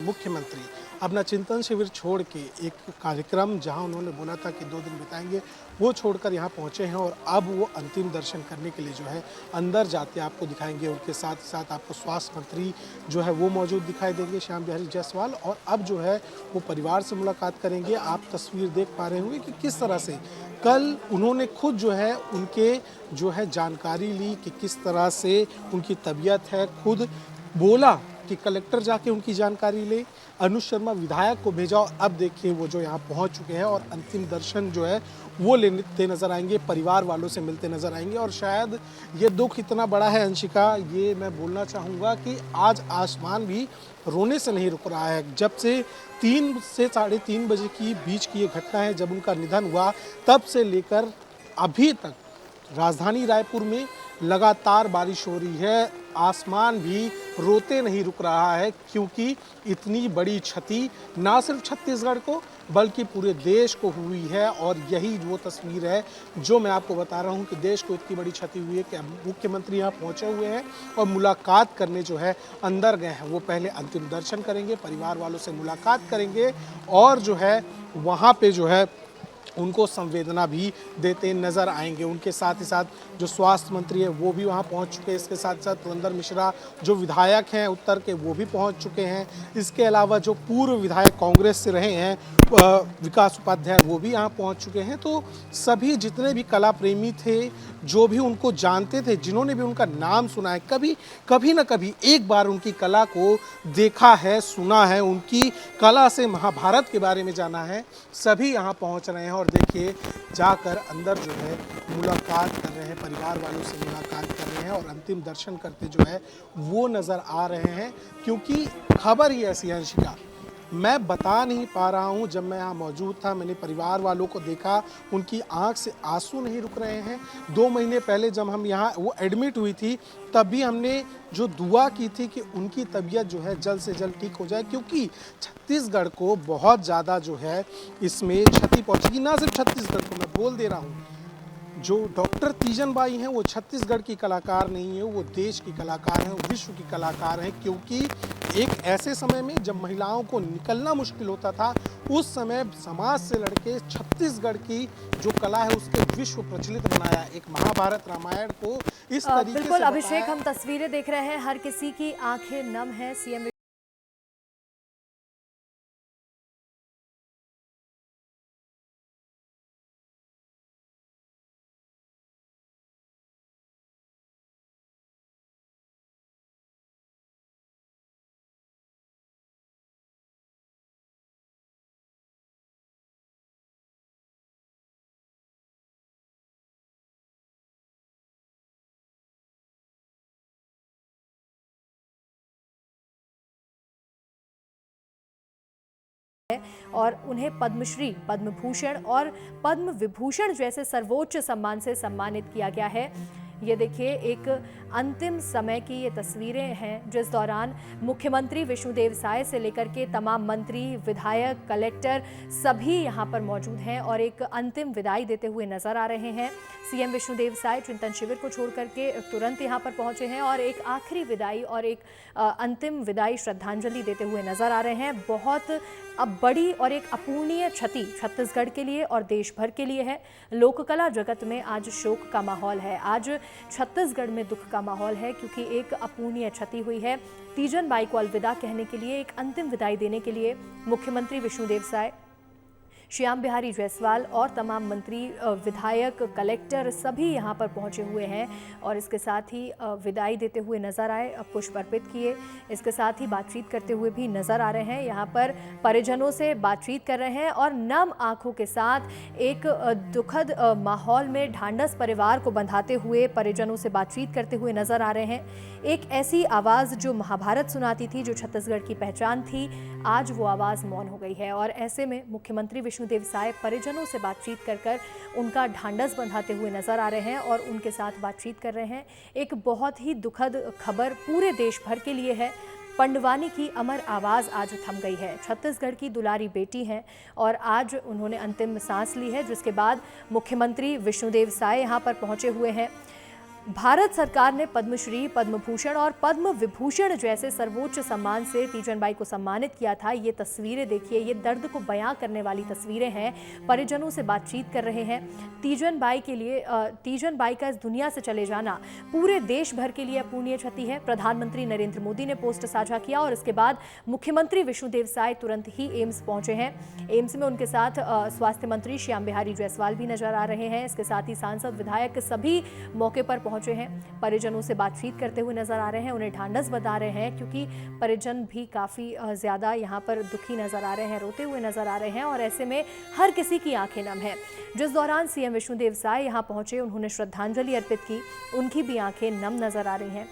मुख्यमंत्री अपना चिंतन शिविर छोड़ के एक कार्यक्रम जहां उन्होंने बोला था कि 2 दिन बिताएंगे, वो छोड़कर यहां पहुंचे हैं और अब वो अंतिम दर्शन करने के लिए जो है अंदर जाते आपको दिखाएंगे। उनके साथ साथ आपको स्वास्थ्य मंत्री जो है वो मौजूद दिखाई देंगे, श्याम बिहारी जायसवाल, और अब जो है वो परिवार से मुलाकात करेंगे। आप तस्वीर देख पा रहे होंगे कि किस तरह से कल उन्होंने खुद जो है उनके जो है जानकारी ली कि किस तरह से उनकी तबीयत है। खुद बोला कि कलेक्टर जाके उनकी जानकारी ले, अनुज शर्मा विधायक को भेजा और अब देखिए वो जो यहाँ पहुँच चुके हैं और अंतिम दर्शन जो है वो लेते नजर आएंगे, परिवार वालों से मिलते नजर आएंगे। और शायद ये दुख इतना बड़ा है अंशिका, ये मैं बोलना चाहूँगा कि आज आसमान भी रोने से नहीं रुक रहा है। जब से 3 से 3:30 बजे की बीच की ये घटना है, जब उनका निधन हुआ, तब से लेकर अभी तक राजधानी रायपुर में लगातार बारिश हो रही है। आसमान भी रोते नहीं रुक रहा है, क्योंकि इतनी बड़ी क्षति ना सिर्फ छत्तीसगढ़ को बल्कि पूरे देश को हुई है। और यही वो तस्वीर है जो मैं आपको बता रहा हूँ कि देश को इतनी बड़ी क्षति हुई है कि मुख्यमंत्री यहाँ पहुँचे हुए हैं और मुलाकात करने जो है अंदर गए हैं। वो पहले अंतिम दर्शन करेंगे, परिवार वालों से मुलाकात करेंगे और जो है वहाँ पे जो है उनको संवेदना भी देते नजर आएंगे। उनके साथ ही साथ जो स्वास्थ्य मंत्री है वो भी वहां पहुंच चुके हैं। इसके साथ साथ पुरंदर मिश्रा जो विधायक हैं उत्तर के, वो भी पहुंच चुके हैं। इसके अलावा जो पूर्व विधायक कांग्रेस से रहे हैं विकास उपाध्याय, वो भी यहाँ पहुंच चुके हैं। तो सभी जितने भी कला प्रेमी थे, जो भी उनको जानते थे, जिन्होंने भी उनका नाम सुना है, कभी ना कभी एक बार उनकी कला को देखा है, सुना है, उनकी कला से महाभारत के बारे में जाना है, सभी यहाँ पहुँच रहे हैं। और देखिए जाकर अंदर जो है मुलाकात कर रहे हैं, परिवार वालों से मुलाकात कर रहे हैं और अंतिम दर्शन करते जो है वो नज़र आ रहे हैं। क्योंकि खबर ही ऐसी है अंशिका, मैं बता नहीं पा रहा हूँ। जब मैं यहाँ मौजूद था, मैंने परिवार वालों को देखा, उनकी आंख से आंसू नहीं रुक रहे हैं। 2 महीने पहले जब हम यहाँ वो एडमिट हुई थी, तब भी हमने जो दुआ की थी कि उनकी तबीयत जो है जल्द से जल्द ठीक हो जाए, क्योंकि छत्तीसगढ़ को बहुत ज़्यादा जो है इसमें क्षति पहुँचेगी। ना सिर्फ छत्तीसगढ़ को, मैं बोल दे रहा हूँ, जो डॉक्टर तीजन बाई हैं वो छत्तीसगढ़ की कलाकार नहीं है, वो देश की कलाकार हैं, विश्व की कलाकार हैं। क्योंकि एक ऐसे समय में जब महिलाओं को निकलना मुश्किल होता था, उस समय समाज से लड़के छत्तीसगढ़ की जो कला है उसके विश्व प्रचलित बनाया। एक महाभारत रामायण को इस तरीके से बिल्कुल अभिषेक, हम तस्वीरें देख रहे हैं, हर किसी की आंखें नम है। सीएम और उन्हें पद्मश्री, पद्म भूषण और पद्म विभूषण जैसे सर्वोच्च सम्मान से सम्मानित किया गया है। ये देखिए एक अंतिम समय की ये तस्वीरें हैं, जिस दौरान मुख्यमंत्री विष्णुदेव साय से लेकर के तमाम मंत्री, विधायक, कलेक्टर सभी यहाँ पर मौजूद हैं और एक अंतिम विदाई देते हुए नजर आ रहे हैं। सीएम विष्णुदेव साय चिंतन शिविर को छोड़ करके तुरंत यहाँ पर पहुंचे हैं और एक आखिरी विदाई और एक अंतिम विदाई श्रद्धांजलि देते हुए नजर आ रहे हैं। बहुत अब बड़ी और एक अपूर्णीय क्षति छत्तीसगढ़ के लिए और देश भर के लिए है। लोककला जगत में आज शोक का माहौल है, आज छत्तीसगढ़ में दुख का माहौल है, क्योंकि एक अपूर्णीय क्षति हुई है। तीजन बाई को अलविदा कहने के लिए, एक अंतिम विदाई देने के लिए मुख्यमंत्री विष्णुदेव साय, श्याम बिहारी जायसवाल और तमाम मंत्री, विधायक, कलेक्टर सभी यहाँ पर पहुँचे हुए हैं और इसके साथ ही विदाई देते हुए नजर आए, पुष्प अर्पित किए, इसके साथ ही बातचीत करते हुए भी नजर आ रहे हैं। यहाँ पर परिजनों से बातचीत कर रहे हैं और नम आंखों के साथ एक दुखद माहौल में ढांढस परिवार को बंधाते हुए परिजनों से बातचीत करते हुए नजर आ रहे हैं। एक ऐसी आवाज़ जो महाभारत सुनाती थी, जो छत्तीसगढ़ की पहचान थी, आज वो आवाज़ मौन हो गई है। और ऐसे में मुख्यमंत्री विष्णुदेव साय परिजनों से बातचीत कर उनका ढांढस बंधाते हुए नजर आ रहे हैं और उनके साथ बातचीत कर रहे हैं। एक बहुत ही दुखद खबर पूरे देश भर के लिए है। पंडवानी की अमर आवाज़ आज थम गई है। छत्तीसगढ़ की दुलारी बेटी हैं और आज उन्होंने अंतिम सांस ली है, जिसके बाद मुख्यमंत्री विष्णुदेव साय यहाँ पर पहुँचे हुए हैं। भारत सरकार ने पद्मश्री, पद्म भूषण और पद्म विभूषण जैसे सर्वोच्च सम्मान से तीजन बाई को सम्मानित किया था। ये तस्वीरें देखिए, ये दर्द को बयां करने वाली तस्वीरें हैं। परिजनों से बातचीत कर रहे हैं। तीजन बाई के लिए तीजन बाई का इस दुनिया से चले जाना पूरे देश भर के लिए अपूर्णीय क्षति है। प्रधानमंत्री नरेंद्र मोदी ने पोस्ट साझा किया और इसके बाद मुख्यमंत्री विष्णुदेव साय तुरंत ही एम्स पहुंचे हैं। एम्स में उनके साथ स्वास्थ्य मंत्री श्याम बिहारी जायसवाल भी नजर आ रहे हैं। इसके साथ ही सांसद, विधायक सभी मौके पर पहुंचे हैं। परिजनों से बातचीत करते हुए नजर आ रहे हैं, उन्हें ढांढस बता रहे हैं, क्योंकि परिजन भी काफी ज्यादा यहाँ पर दुखी नजर आ रहे हैं, रोते हुए नजर आ रहे हैं और ऐसे में हर किसी की आंखें नम है। जिस दौरान सीएम विष्णुदेव साय यहाँ पहुंचे, उन्होंने श्रद्धांजलि अर्पित की, उनकी भी आंखें नम नजर आ रही हैं।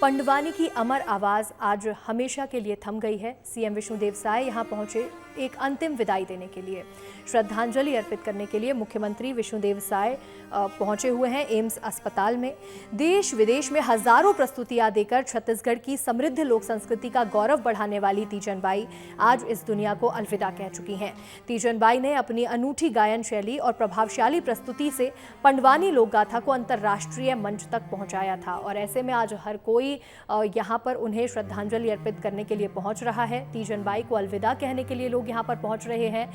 पंडवानी की अमर आवाज आज हमेशा के लिए थम गई है। सीएम विष्णुदेव साय यहाँ पहुंचे एक अंतिम विदाई देने के लिए, श्रद्धांजलि अर्पित करने के लिए मुख्यमंत्री विष्णुदेव साय पहुंचे हुए हैं एम्स अस्पताल में। देश विदेश में हजारों प्रस्तुतियां देकर छत्तीसगढ़ की समृद्ध लोक संस्कृति का गौरव बढ़ाने वाली तीजन बाई आज इस दुनिया को अलविदा कह चुकी हैं। तीजन बाई ने अपनी अनूठी गायन शैली और प्रभावशाली प्रस्तुति से पंडवानी लोक गाथा को अंतर्राष्ट्रीय मंच तक पहुंचाया था और ऐसे में आज हर कोई यहाँ पर उन्हें श्रद्धांजलि अर्पित करने के लिए पहुंच रहा है। तीजन बाई को अलविदा कहने के लिए लोग यहाँ पर पहुंच रहे हैं।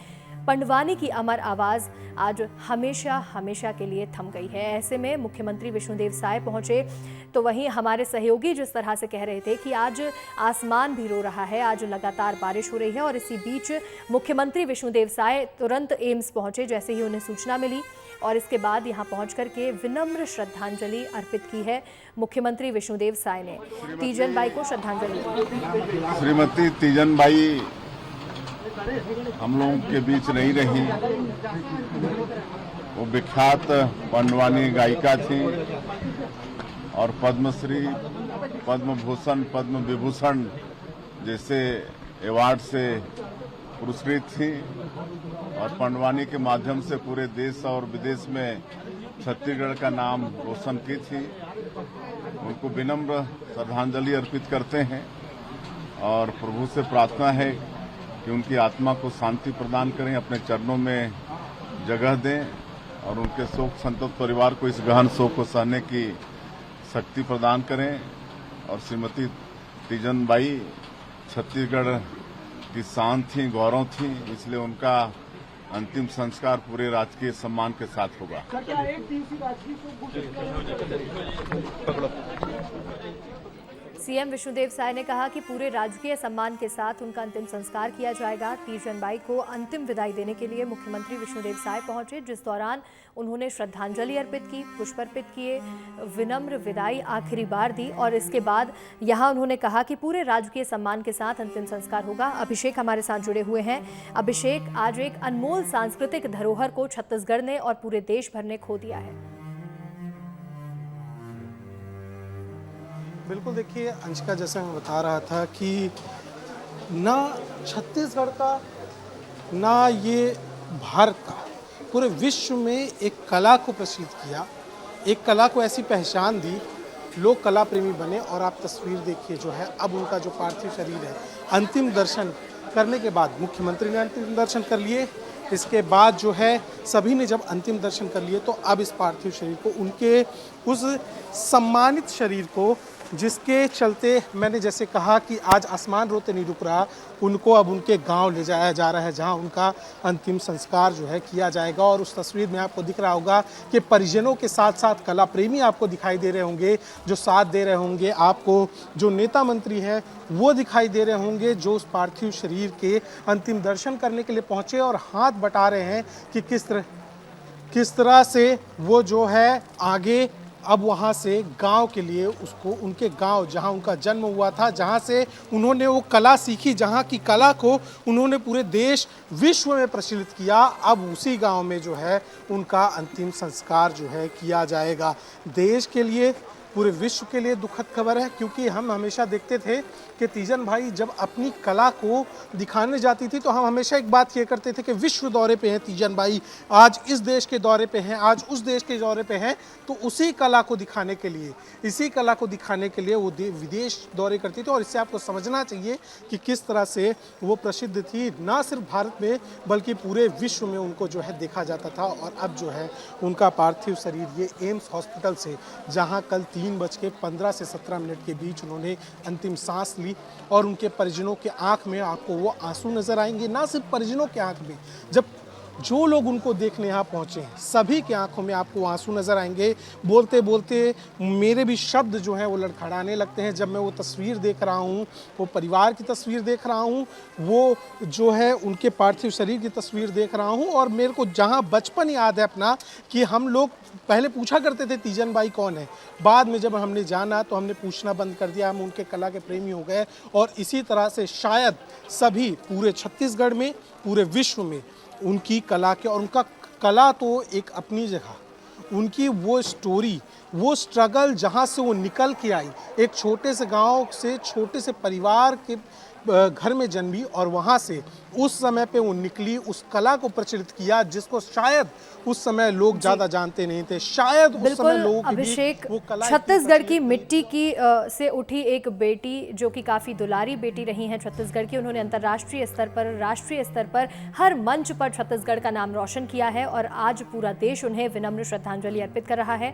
पंडवानी की अमर आवाज आज हमेशा हमेशा के लिए थम गई है। ऐसे में मुख्यमंत्री विष्णुदेव साय पहुंचे तो वहीं हमारे सहयोगी जिस तरह से कह रहे थे कि आज आसमान भी रो रहा है, आज लगातार बारिश हो रही है और इसी बीच मुख्यमंत्री विष्णुदेव साय तुरंत एम्स पहुंचे जैसे ही उन्हें सूचना मिली और इसके बाद यहां पहुंच करके विनम्र श्रद्धांजलि अर्पित की है मुख्यमंत्री विष्णुदेव साय ने। तीजन बाई को श्रद्धांजलि दी। श्रीमती तीजन बाई हम लोगों के बीच नहीं रही। वो विख्यात पंडवानी गायिका थी और पद्मश्री, पद्म भूषण, पद्म विभूषण जैसे अवार्ड से पुरस्कृत थी और पंडवानी के माध्यम से पूरे देश और विदेश में छत्तीसगढ़ का नाम रोशन की थी। उनको विनम्र श्रद्धांजलि अर्पित करते हैं और प्रभु से प्रार्थना है कि उनकी आत्मा को शांति प्रदान करें, अपने चरणों में जगह दें और उनके शोक संतप्त परिवार को इस गहन शोक को सहने की शक्ति प्रदान करें। और श्रीमती तीजन बाई छत्तीसगढ़ की शान थी, गौरव थी, इसलिए उनका अंतिम संस्कार पूरे राजकीय सम्मान के साथ होगा। सीएम विष्णुदेव साय ने कहा कि पूरे राजकीय सम्मान के साथ उनका अंतिम संस्कार किया जाएगा। तीजन बाई को अंतिम विदाई देने के लिए मुख्यमंत्री विष्णुदेव साय पहुंचे, जिस दौरान उन्होंने श्रद्धांजलि अर्पित की, पुष्प अर्पित किए, विनम्र विदाई आखिरी बार दी और इसके बाद यहां उन्होंने कहा कि पूरे राजकीय सम्मान के साथ अंतिम संस्कार होगा। अभिषेक हमारे साथ जुड़े हुए हैं। अभिषेक, आज एक अनमोल सांस्कृतिक धरोहर को छत्तीसगढ़ ने और पूरे देश भर ने खो दिया है। बिल्कुल, देखिए अंशिका, जैसे मैं बता रहा था कि ना छत्तीसगढ़ का ना ये भारत का, पूरे विश्व में एक कला को प्रसिद्ध किया, एक कला को ऐसी पहचान दी, लोग कला प्रेमी बने। और आप तस्वीर देखिए जो है, अब उनका जो पार्थिव शरीर है, अंतिम दर्शन करने के बाद मुख्यमंत्री ने अंतिम दर्शन कर लिए, इसके बाद जो है सभी ने जब अंतिम दर्शन कर लिए तो अब इस पार्थिव शरीर को, उनके उस सम्मानित शरीर को, जिसके चलते मैंने जैसे कहा कि आज आसमान रोते नहीं रुक रहा, उनको अब उनके गांव ले जाया जा रहा है जहां उनका अंतिम संस्कार जो है किया जाएगा। और उस तस्वीर में आपको दिख रहा होगा कि परिजनों के साथ साथ कला प्रेमी आपको दिखाई दे रहे होंगे, जो साथ दे रहे होंगे आपको, जो नेता मंत्री है वो दिखाई दे रहे होंगे, जो उस पार्थिव शरीर के अंतिम दर्शन करने के लिए पहुँचे और हाथ बटा रहे हैं कि किस तरह से वो जो है आगे अब वहाँ से गांव के लिए, उसको उनके गांव जहां उनका जन्म हुआ था, जहां से उन्होंने वो कला सीखी, जहां की कला को उन्होंने पूरे देश विश्व में प्रचलित किया, अब उसी गांव में जो है उनका अंतिम संस्कार जो है किया जाएगा। देश के लिए, पूरे विश्व के लिए दुखद खबर है, क्योंकि हम हमेशा देखते थे कि तीजन भाई जब अपनी कला को दिखाने जाती थी तो हम हमेशा एक बात किया करते थे कि विश्व दौरे पे हैं तीजन भाई, आज इस देश के दौरे पे हैं, आज उस देश के दौरे पे हैं, तो उसी कला को दिखाने के लिए, इसी कला को दिखाने के लिए वो विदेश दौरे करती थी। और इससे आपको समझना चाहिए कि किस तरह से वो प्रसिद्ध थी, ना सिर्फ भारत में बल्कि पूरे विश्व में उनको जो है देखा जाता था। और अब जो है उनका पार्थिव शरीर ये एम्स हॉस्पिटल से, जहां कल 3:15 से 17 मिनट के बीच उन्होंने अंतिम सांस ली, और उनके परिजनों के आंख में आपको वो आंसू नजर आएंगे। ना सिर्फ परिजनों के आंख में, जब जो लोग उनको देखने यहाँ पहुँचे हैं सभी की आंखों में आपको आंसू नजर आएंगे। बोलते बोलते मेरे भी शब्द जो है वो लड़खड़ाने लगते हैं जब मैं वो तस्वीर देख रहा हूँ, वो परिवार की तस्वीर देख रहा हूँ, वो जो है उनके पार्थिव शरीर की तस्वीर देख रहा हूँ। और मेरे को जहाँ बचपन याद है अपना, कि हम लोग पहले पूछा करते थे तीजन भाई कौन है, बाद में जब हमने जाना तो हमने पूछना बंद कर दिया, हम उनके कला के प्रेमी हो गए। और इसी तरह से शायद सभी पूरे छत्तीसगढ़ में, पूरे विश्व में उनकी कला के, और उनका कला तो एक अपनी जगह, उनकी वो स्टोरी, वो स्ट्रगल जहाँ से वो निकल के आई, एक छोटे से गांव से, छोटे से परिवार के घर में जन्मी, और वहाँ से उस समय पे वो निकली, उस कला को प्रचलित किया जिसको शायद उस समय लोग ज़्यादा जानते नहीं थे। शायद उस समय लोगों के अभिषेक, वो कला छत्तीसगढ़ की मिट्टी की से उठी एक बेटी जो कि काफ़ी दुलारी बेटी रही हैं छत्तीसगढ़ की, उन्होंने अंतर्राष्ट्रीय स्तर पर, राष्ट्रीय स्तर पर, हर मंच पर छत्तीसगढ़ का नाम रोशन किया है, और आज पूरा देश उन्हें विनम्र श्रद्धांजलि अर्पित कर रहा है।